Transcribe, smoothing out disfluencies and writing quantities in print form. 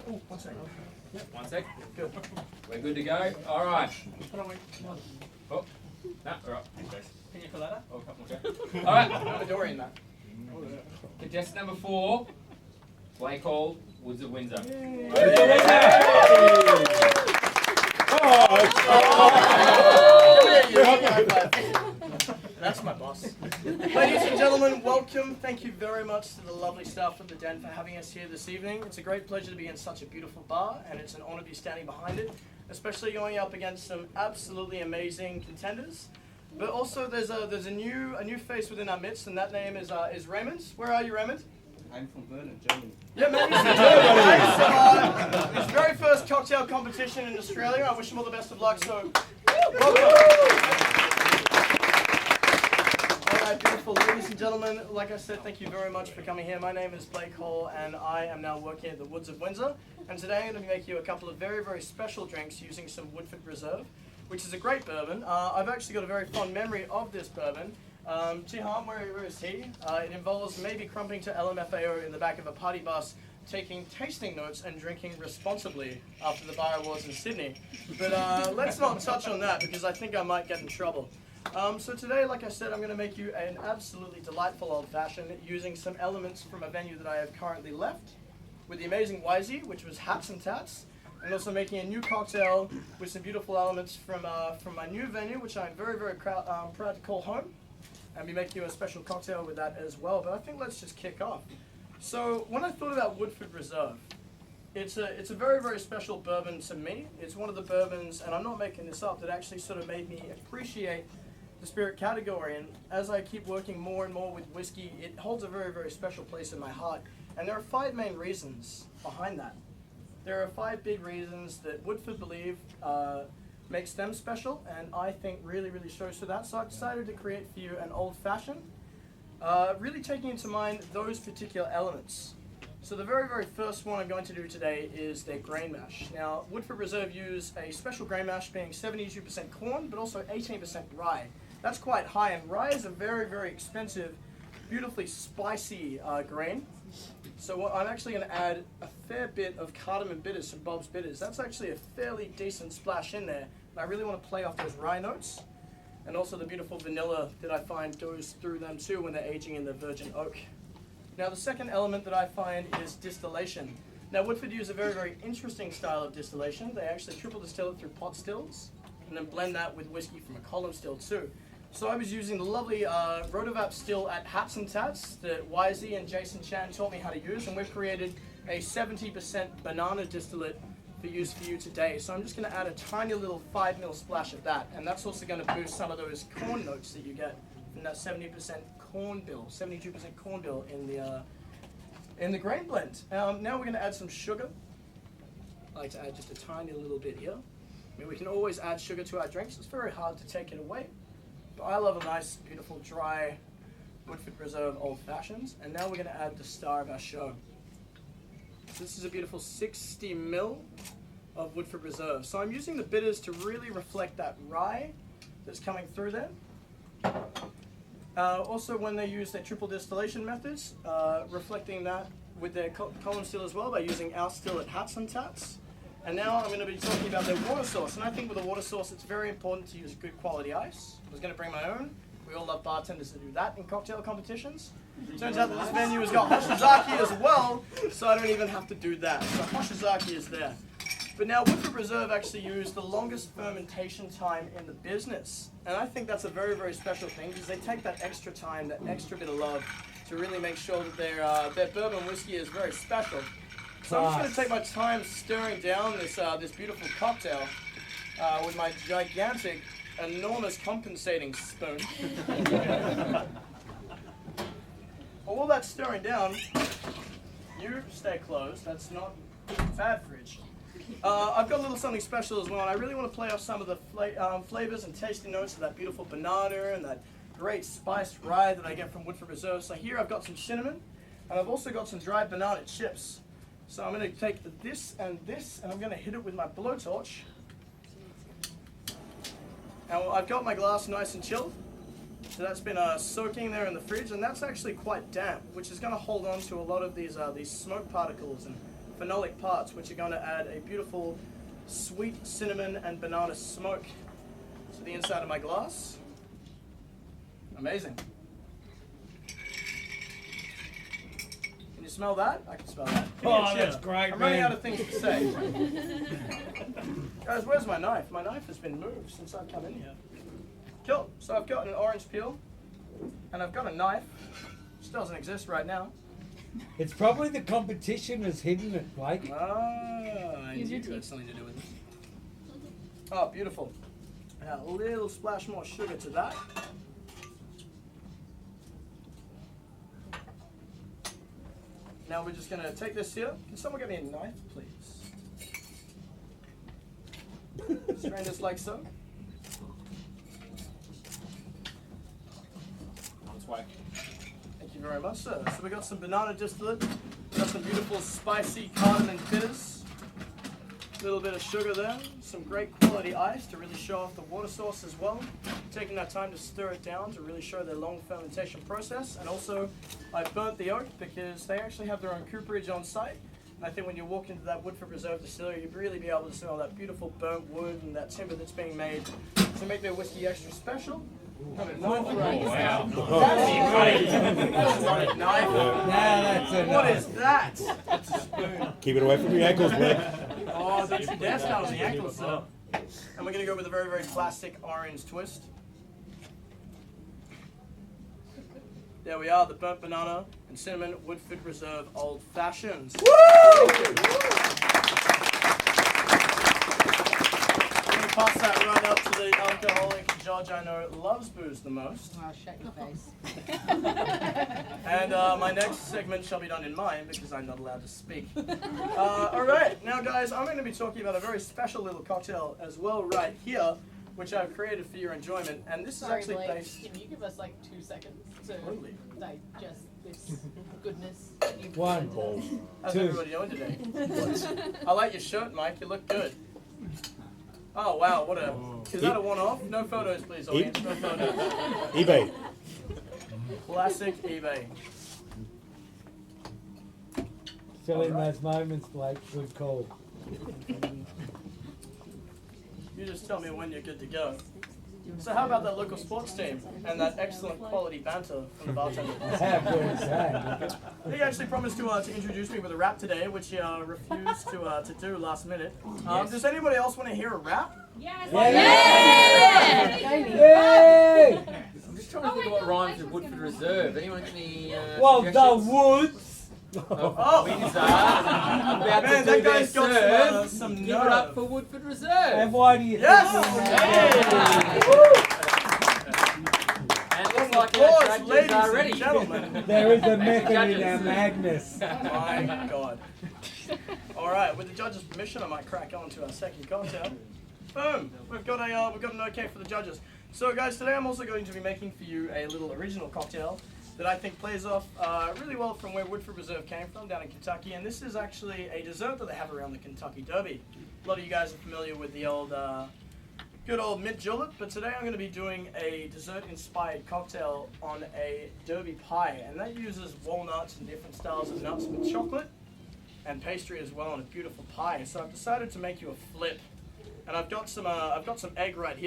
Oh, 1 second. Yep, 1 sec. Good. We're good to go. All right. Oh, no, all right. Thanks, guys. Pina colada? Oh, a couple more. All right. I'm a Dorian, that. Contestant number 4, Blake Hall, Woods of Windsor. That's my boss. Ladies and gentlemen, welcome. Thank you very much to the lovely staff of the Den for having us here this evening. It's a great pleasure to be in such a beautiful bar, and it's an honor to be standing behind it, especially going up against some absolutely amazing contenders. But also, there's a new face within our midst, and that name is Raymond. Where are you, Raymond? I'm from Berlin, Germany. Yeah, man, he's from Germany. So, his very first cocktail competition in Australia. I wish him all the best of luck. So, welcome. All right, beautiful ladies and gentlemen. Like I said, thank you very much for coming here. My name is Blake Hall, and I am now working at the Woods of Windsor. And today I'm going to make you a couple of very, very special drinks using some Woodford Reserve, which is a great bourbon. I've actually got a very fond memory of this bourbon. Jihan, where is he? It involves maybe crumping to LMFAO in the back of a party bus, taking tasting notes and drinking responsibly after the Bar Awards in Sydney. But let's not touch on that because I think I might get in trouble. So today, like I said, I'm going to make you an absolutely delightful old-fashioned using some elements from a venue that I have currently left with the amazing Wisey, which was Hats and Tats, and also making a new cocktail with some beautiful elements from my new venue, which I'm very, very proud to call home. And be making you a special cocktail with that as well. But I think let's just kick off. So when I thought about Woodford Reserve, it's a very, very special bourbon to me. It's one of the bourbons, and I'm not making this up, that actually sort of made me appreciate the spirit category. And as I keep working more and more with whiskey, it holds a very, very special place in my heart. And there are 5 main reasons behind that. There are 5 big reasons that Woodford believe makes them special, and I think really, really shows for that. So I decided to create for you an old-fashioned, really taking into mind those particular elements. So the very, very first one I'm going to do today is their grain mash. Now, Woodford Reserve use a special grain mash being 72% corn, but also 18% rye. That's quite high, and rye is a very, very expensive, beautifully spicy grain. So I'm actually going to add a fair bit of cardamom bitters from Bob's Bitters. That's actually a fairly decent splash in there. And I really want to play off those rye notes and also the beautiful vanilla that I find goes through them too when they're aging in the virgin oak. Now the second element that I find is distillation. Now Woodford use a very, very interesting style of distillation. They actually triple distill it through pot stills and then blend that with whiskey from a column still too. So I was using the lovely Rotovap still at Hats and Tats that Wisey and Jason Chan taught me how to use, and we've created a 70% banana distillate for use for you today. So I'm just going to add a tiny little 5 ml splash of that, and that's also going to boost some of those corn notes that you get from that 72% corn bill in the grain blend. Now we're going to add some sugar. I like to add just a tiny little bit here. I mean, we can always add sugar to our drinks. It's very hard to take it away. I love a nice, beautiful, dry Woodford Reserve Old Fashions. And now we're going to add the star of our show. This is a beautiful 60 ml of Woodford Reserve. So I'm using the bitters to really reflect that rye that's coming through there. Also, when they use their triple distillation methods, reflecting that with their column still as well by using our still at Hats and Tats. And now I'm going to be talking about their water source. And I think with a water source, it's very important to use good quality ice. I was going to bring my own. We all love bartenders to do that in cocktail competitions. Turns out that this venue has got Hoshizaki as well, so I don't even have to do that. So Hoshizaki is there. But now Woodford Reserve actually use the longest fermentation time in the business. And I think that's a very, very special thing because they take that extra time, that extra bit of love to really make sure that their bourbon whiskey is very special. So I'm just going to take my time stirring down this beautiful cocktail with my gigantic, enormous compensating spoon. While that stirring down, you stay closed. That's not bad fridge. I've got a little something special as well, and I really want to play off some of the flavors and tasting notes of that beautiful banana and that great spiced rye that I get from Woodford Reserve. So here I've got some cinnamon, and I've also got some dried banana chips. So I'm going to take this, and I'm going to hit it with my blowtorch. Now I've got my glass nice and chilled. So that's been soaking there in the fridge, and that's actually quite damp, which is going to hold on to a lot of these smoke particles and phenolic parts, which are going to add a beautiful sweet cinnamon and banana smoke to the inside of my glass. Amazing. Can you smell that? I can smell that. Give me a Oh, cheers. that's great, I'm running man. out of things to say. Guys, where's my knife? My knife has been moved since I've come in here. Cool. So I've got an orange peel, and I've got a knife. Which doesn't exist right now. It's probably the competition has hidden it, Blake. I Use knew your it had teeth. something to do with this. Oh, beautiful. Add a little splash more sugar to that. Now we're just going to take this here. Can someone get me a knife, please? Strain this like so. On its way. Thank you very much, sir. So we got some banana distillate, got some beautiful spicy cardamom bitters, a little bit of sugar there, some great quality ice to really show off the water source as well. Taking that time to stir it down to really show their long fermentation process. And also, I burnt the oak because they actually have their own cooperage on site. And I think when you walk into that Woodford Reserve distillery, you'd really be able to smell that beautiful burnt wood and that timber that's being made to make their whiskey extra special. Have a knife right here. Wow. That's not a knife. That's a What knife. is that? Keep it away from your ankles, Blake. Oh, don't you dare start on the ankles, sir. And we're going to go with a very, very classic orange twist. There we are, the burnt banana and cinnamon Woodford Reserve Old Fashions. I'm going to pass that right up to the alcoholic judge I know loves booze the most. Oh, shut your face. And my next segment shall be done in mine because I'm not allowed to speak. All right, now guys, I'm going to be talking about a very special little cocktail as well right here, which I've created for your enjoyment. And this is Sorry, actually Blake, based... can you give us like 2 seconds to Totally. digest this goodness you've One. presented us? How's Two. everybody doing today? I like your shirt, Mike. You look good. Oh, wow, what a... Is that a one-off? No photos, please, audience. No photos. eBay. Classic eBay. Still in those moments, Blake. Good call. You just tell me when you're good to go. So how about that local sports team and that excellent quality banter from the bartender? Have good say. He actually promised to introduce me with a rap today, which he refused to do last minute. Does anybody else want to hear a rap? Yes. Yay! I'm just trying to think of what rhymes with Woodford Reserve. Anyone got any Well, the suggestions? woods. Oh, Wizard. About Man, to that do their guy's got serve. some Give nerve. it up for Woodford Reserve. And why do you Yes! think And it looks like our Applause, judges ladies are and ready. gentlemen. there is a method in Judges. our madness? My God. All right, with the judges' permission, I might crack on to our second cocktail. Boom! We've got an okay for the judges. So, guys, today I'm also going to be making for you a little original cocktail that I think plays off really well from where Woodford Reserve came from, down in Kentucky. And this is actually a dessert that they have around the Kentucky Derby. A lot of you guys are familiar with the old, good old mint julep, but today I'm going to be doing a dessert-inspired cocktail on a Derby pie, and that uses walnuts and different styles of nuts with chocolate and pastry as well on a beautiful pie. So I've decided to make you a flip, and I've got some egg right here.